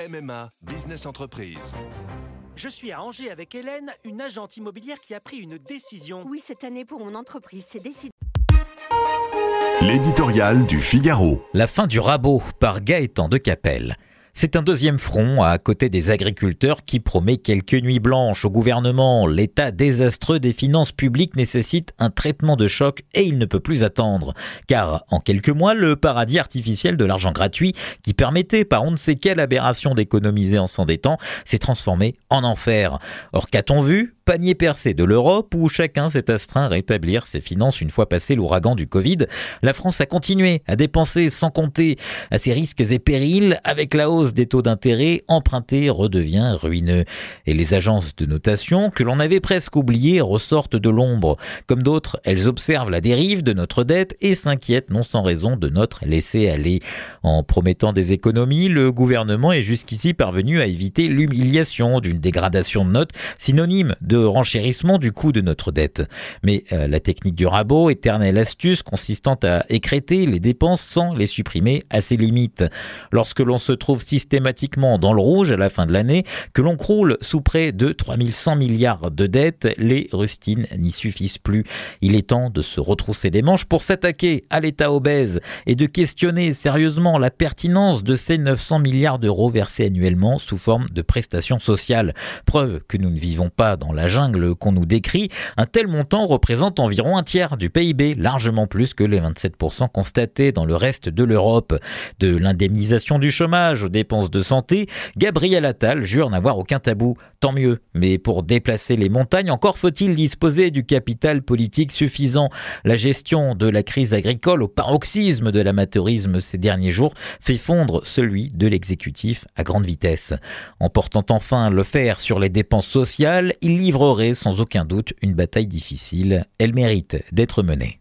MMA Business Entreprise. Je suis à Angers avec Hélène, une agente immobilière qui a pris une décision. Oui, cette année pour mon entreprise, c'est décidé. L'éditorial du Figaro. La fin du rabot par Gaëtan de Capelle. C'est un deuxième front à côté des agriculteurs qui promet quelques nuits blanches au gouvernement. L'état désastreux des finances publiques nécessite un traitement de choc et il ne peut plus attendre. Car en quelques mois, le paradis artificiel de l'argent gratuit qui permettait par on ne sait quelle aberration d'économiser en s'endettant s'est transformé en enfer. Or, qu'a-t-on vu ? Panier percé de l'Europe où chacun s'est astreint à rétablir ses finances une fois passé l'ouragan du Covid. La France a continué à dépenser sans compter à ses risques et périls. Avec la hausse des taux d'intérêt, emprunter redevient ruineux. Et les agences de notation que l'on avait presque oubliées ressortent de l'ombre. Comme d'autres, elles observent la dérive de notre dette et s'inquiètent non sans raison de notre laisser-aller. En promettant des économies, le gouvernement est jusqu'ici parvenu à éviter l'humiliation d'une dégradation de notes, synonyme de renchérissement du coût de notre dette. Mais la technique du rabot, éternelle astuce consistant à écrêter les dépenses sans les supprimer, a ses limites. Lorsque l'on se trouve systématiquement dans le rouge à la fin de l'année, que l'on croule sous près de 3100 milliards de dettes, les rustines n'y suffisent plus. Il est temps de se retrousser les manches pour s'attaquer à l'État obèse et de questionner sérieusement la pertinence de ces 900 milliards d'euros versés annuellement sous forme de prestations sociales. Preuve que nous ne vivons pas dans la jungle qu'on nous décrit. Un tel montant représente environ un tiers du PIB, largement plus que les 27% constatés dans le reste de l'Europe. De l'indemnisation du chômage aux dépenses de santé, Gabriel Attal jure n'avoir aucun tabou. Tant mieux, mais pour déplacer les montagnes, encore faut-il disposer du capital politique suffisant. La gestion de la crise agricole au paroxysme de l'amateurisme ces derniers jours fait fondre celui de l'exécutif à grande vitesse. En portant enfin le fer sur les dépenses sociales, il livrerait sans aucun doute une bataille difficile. Elle mérite d'être menée.